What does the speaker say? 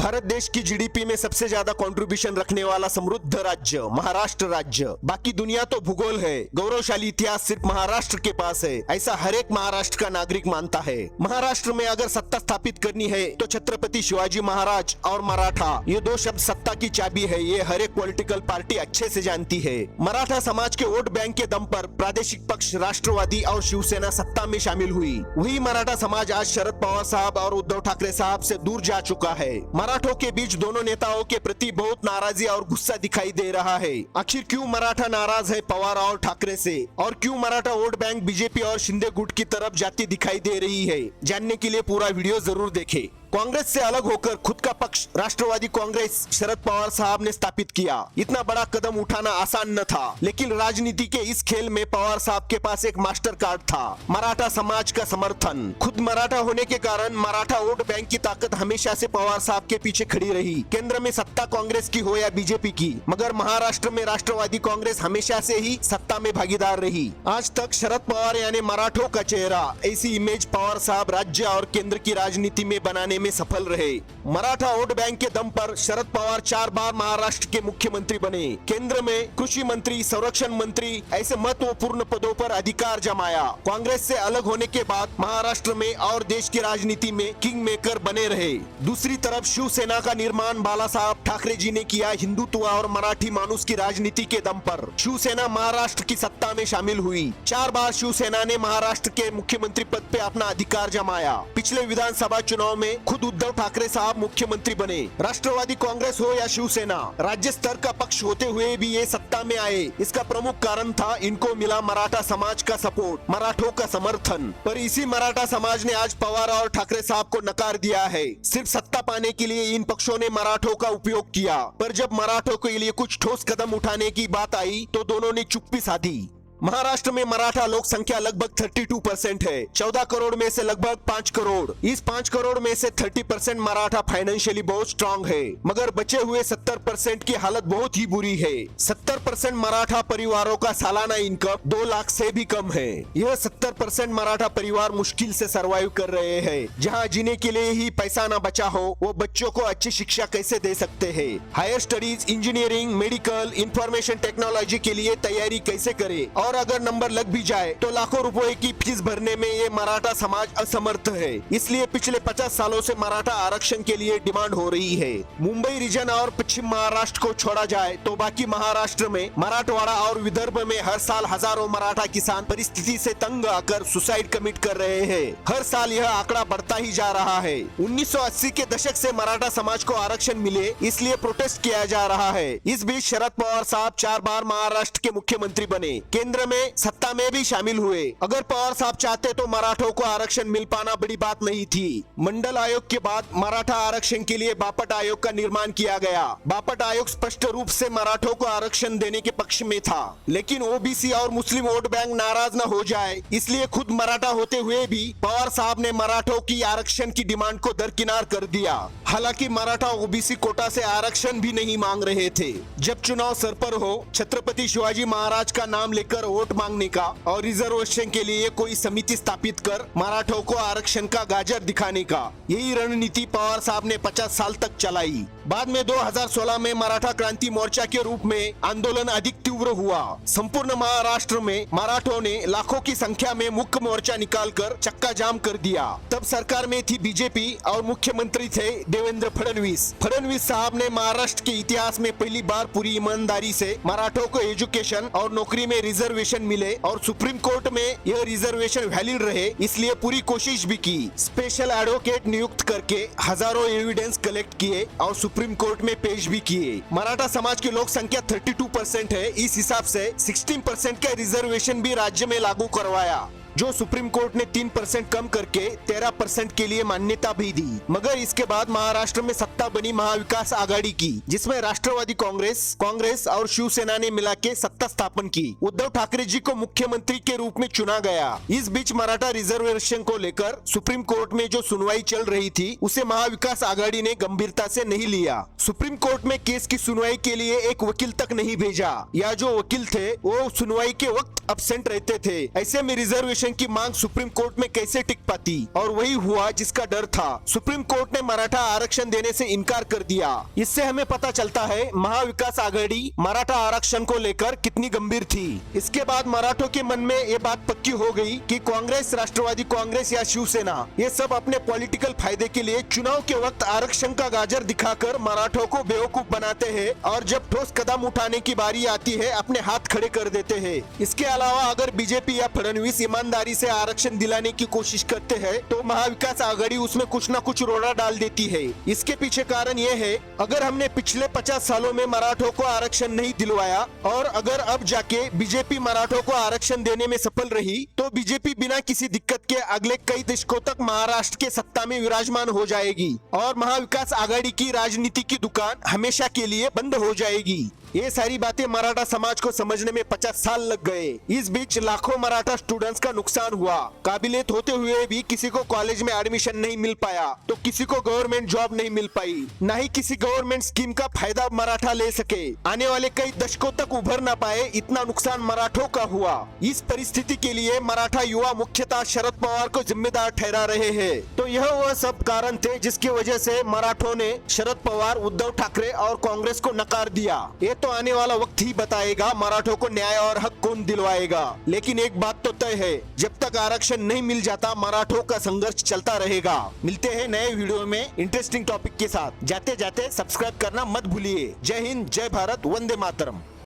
भारत देश की जीडीपी में सबसे ज्यादा कंट्रीब्यूशन रखने वाला समृद्ध राज्य महाराष्ट्र राज्य। बाकी दुनिया तो भूगोल है, गौरवशाली इतिहास सिर्फ महाराष्ट्र के पास है, ऐसा हर एक महाराष्ट्र का नागरिक मानता है। महाराष्ट्र में अगर सत्ता स्थापित करनी है तो छत्रपति शिवाजी महाराज और मराठा ये दो शब्द सत्ता की चाबी है, ये हर एक पॉलिटिकल पार्टी अच्छे से जानती है। मराठा समाज के वोट बैंक के दम पर प्रादेशिक पक्ष राष्ट्रवादी और शिवसेना सत्ता में शामिल हुई। वही मराठा समाज आज शरद पवार साहब और उद्धव ठाकरे साहब से दूर जा चुका है। मराठों के बीच दोनों नेताओं के प्रति बहुत नाराजगी और गुस्सा दिखाई दे रहा है। आखिर क्यों मराठा नाराज है पवार और ठाकरे से, और क्यों मराठा वोट बैंक बीजेपी और शिंदे गुट की तरफ जाती दिखाई दे रही है, जानने के लिए पूरा वीडियो जरूर देखें। कांग्रेस से अलग होकर खुद का पक्ष राष्ट्रवादी कांग्रेस शरद पवार साहब ने स्थापित किया। इतना बड़ा कदम उठाना आसान न था, लेकिन राजनीति के इस खेल में पवार साहब के पास एक मास्टर कार्ड था, मराठा समाज का समर्थन। खुद मराठा होने के कारण मराठा वोट बैंक की ताकत हमेशा से पवार साहब के पीछे खड़ी रही। केंद्र में सत्ता कांग्रेस की हो या बीजेपी की, मगर महाराष्ट्र में राष्ट्रवादी कांग्रेस हमेशा से ही सत्ता में भागीदार रही। आज तक शरद पवार यानी मराठों का चेहरा, ऐसी इमेज पवार साहब राज्य और केंद्र की राजनीति में बनाने में सफल रहे। मराठा वोट बैंक के दम पर शरद पवार 4 बार महाराष्ट्र के मुख्यमंत्री बने। केंद्र में कृषि मंत्री, संरक्षण मंत्री ऐसे महत्वपूर्ण पदों पर अधिकार जमाया। कांग्रेस से अलग होने के बाद महाराष्ट्र में और देश की राजनीति में किंग मेकर बने रहे। दूसरी तरफ शिवसेना का निर्माण बाला साहब ठाकरे जी ने किया। हिंदुत्व और मराठी मानुस की राजनीति के दम पर शिवसेना महाराष्ट्र की सत्ता में शामिल हुई। 4 बार शिवसेना ने महाराष्ट्र के मुख्यमंत्री पद पे अपना अधिकार जमाया। पिछले विधानसभा चुनाव में खुद उद्धव ठाकरे साहब मुख्यमंत्री बने। राष्ट्रवादी कांग्रेस हो या शिवसेना, राज्य स्तर का पक्ष होते हुए भी ये सत्ता में आए। इसका प्रमुख कारण था इनको मिला मराठा समाज का सपोर्ट, मराठों का समर्थन। पर इसी मराठा समाज ने आज पवार और ठाकरे साहब को नकार दिया है। सिर्फ सत्ता पाने के लिए इन पक्षों ने मराठों का उपयोग किया, पर जब मराठों के लिए कुछ ठोस कदम उठाने की बात आई तो दोनों ने चुप्पी साधी। महाराष्ट्र में मराठा लोक संख्या लगभग 32% है। 14 करोड़ में से लगभग 5 करोड़। इस 5 करोड़ में से 30% मराठा फाइनेंशियली बहुत स्ट्रांग है, मगर बचे हुए 70% की हालत बहुत ही बुरी है। 70% मराठा परिवारों का सालाना इनकम 2 लाख से भी कम है। यह 70% मराठा परिवार मुश्किल से सरवाइव कर रहे हैं। जहां जीने के लिए ही पैसा न बचा हो, वो बच्चों को अच्छी शिक्षा कैसे दे सकते हैं? Higher studies, engineering, medical, information technology के लिए तैयारी कैसे करे? और अगर नंबर लग भी जाए तो लाखों रुपए की फीस भरने में ये मराठा समाज असमर्थ है। इसलिए पिछले 50 सालों से मराठा आरक्षण के लिए डिमांड हो रही है। मुंबई रीजन और पश्चिम महाराष्ट्र को छोड़ा जाए तो बाकी महाराष्ट्र में मराठवाड़ा और विदर्भ में हर साल हजारों मराठा किसान परिस्थिति से तंग आकर सुसाइड कमिट कर रहे हैं। हर साल यह आंकड़ा बढ़ता ही जा रहा है। 1980 के दशक से मराठा समाज को आरक्षण मिले, इसलिए प्रोटेस्ट किया जा रहा है। इस बीच शरद पवार साहब 4 बार महाराष्ट्र के मुख्यमंत्री बने, केंद्र में सत्ता में भी शामिल हुए। अगर पवार साहब चाहते तो मराठों को आरक्षण मिल पाना बड़ी बात नहीं थी। मंडल आयोग के बाद मराठा आरक्षण के लिए बापट आयोग का निर्माण किया गया। बापट आयोग स्पष्ट रूप से मराठों को आरक्षण देने के पक्ष में था, लेकिन ओबीसी और मुस्लिम वोट बैंक नाराज न हो जाए, इसलिए खुद मराठा होते हुए भी पवार साहब ने मराठों की आरक्षण की डिमांड को दरकिनार कर दिया। हालांकि मराठा ओबीसी कोटा से आरक्षण भी नहीं मांग रहे थे। जब चुनाव सर पर हो, छत्रपति शिवाजी महाराज का नाम लेकर वोट मांगने का और रिजर्वेशन के लिए कोई समिति स्थापित कर मराठों को आरक्षण का गाजर दिखाने का, यही रणनीति पवार साहब ने 50 साल तक चलाई। बाद में 2016 में मराठा क्रांति मोर्चा के रूप में आंदोलन अधिक तीव्र हुआ। संपूर्ण महाराष्ट्र में मराठों ने लाखों की संख्या में मुख्य मोर्चा निकालकर चक्का जाम कर दिया। तब सरकार में थी बीजेपी और मुख्यमंत्री थे देवेंद्र फडणवीस। फडणवीस साहब ने महाराष्ट्र के इतिहास में पहली बार पूरी ईमानदारी से मराठों को एजुकेशन और नौकरी में रिजर्वेशन मिले और सुप्रीम कोर्ट में यह रिजर्वेशन वैलिड रहे, इसलिए पूरी कोशिश भी की। स्पेशल एडवोकेट नियुक्त करके हजारों एविडेंस कलेक्ट किए और सुप्रीम कोर्ट में पेश भी किए। मराठा समाज की लोक संख्या 32% है, इस हिसाब से 16% का रिजर्वेशन भी राज्य में लागू करवाया, जो सुप्रीम कोर्ट ने 3% कम करके 13% के लिए मान्यता भी दी। मगर इसके बाद महाराष्ट्र में सत्ता बनी महाविकास आघाड़ी की, जिसमें राष्ट्रवादी कांग्रेस और शिवसेना ने मिला के सत्ता स्थापन की। उद्धव ठाकरे जी को मुख्यमंत्री के रूप में चुना गया। इस बीच मराठा रिजर्वेशन को लेकर सुप्रीम कोर्ट में जो सुनवाई चल रही थी, उसे महाविकास आघाड़ी ने गंभीरता से नहीं लिया। सुप्रीम कोर्ट में केस की सुनवाई के लिए एक वकील तक नहीं भेजा, या जो वकील थे वो सुनवाई के वक्त अब्सेंट रहते थे। ऐसे में रिजर्वेशन रिजर्वेशन की मांग सुप्रीम कोर्ट में कैसे टिक पाती, और वही हुआ जिसका डर था। सुप्रीम कोर्ट ने मराठा आरक्षण देने से इनकार कर दिया। इससे हमें पता चलता है महाविकास आघाड़ी मराठा आरक्षण को लेकर कितनी गंभीर थी। इसके बाद मराठों के मन में ये बात पक्की हो गई कि कांग्रेस, राष्ट्रवादी कांग्रेस या शिवसेना ये सब अपने पॉलिटिकल फायदे के लिए चुनाव के वक्त आरक्षण का गाजर दिखाकर मराठों को बेवकूफ बनाते हैं, और जब ठोस कदम उठाने की बारी आती है अपने हाथ खड़े कर देते हैं। इसके अलावा अगर बीजेपी या फडणवीस ईमानदारी से आरक्षण दिलाने की कोशिश करते हैं तो महाविकास आघाड़ी उसमें कुछ न कुछ रोड़ा डाल देती है। इसके पीछे कारण ये है, अगर हमने पिछले 50 सालों में मराठों को आरक्षण नहीं दिलवाया और अगर अब जाके बीजेपी मराठों को आरक्षण देने में सफल रही तो बीजेपी बिना किसी दिक्कत के अगले कई दशकों तक महाराष्ट्र के सत्ता में विराजमान हो जाएगी और महाविकास आघाड़ी की राजनीति की दुकान हमेशा के लिए बंद हो जाएगी। ये सारी बातें मराठा समाज को समझने में 50 साल लग गए। इस बीच लाखों मराठा स्टूडेंट्स का नुकसान हुआ। काबिलियत होते हुए भी किसी को कॉलेज में एडमिशन नहीं मिल पाया तो किसी को गवर्नमेंट जॉब नहीं मिल पाई, न ही किसी गवर्नमेंट स्कीम का फायदा मराठा ले सके। आने वाले कई दशकों तक उभर न पाए, इतना नुकसान मराठों का हुआ। इस परिस्थिति के लिए मराठा युवा मुख्यतः शरद पवार को जिम्मेदार ठहरा रहे हैं। तो यह वह सब कारण थे जिसकी वजह से मराठों ने शरद पवार, उद्धव ठाकरे और कांग्रेस को नकार दिया। ये तो आने वाला वक्त ही बताएगा मराठों को न्याय और हक कौन दिलवाएगा। लेकिन एक बात तो तय है, जब तक आरक्षण नहीं मिल जाता मराठों का संघर्ष चलता रहेगा। मिलते हैं नए वीडियो में इंटरेस्टिंग टॉपिक के साथ। जाते जाते सब्सक्राइब करना मत भूलिए। जय हिंद, जय भारत, वंदे मातरम।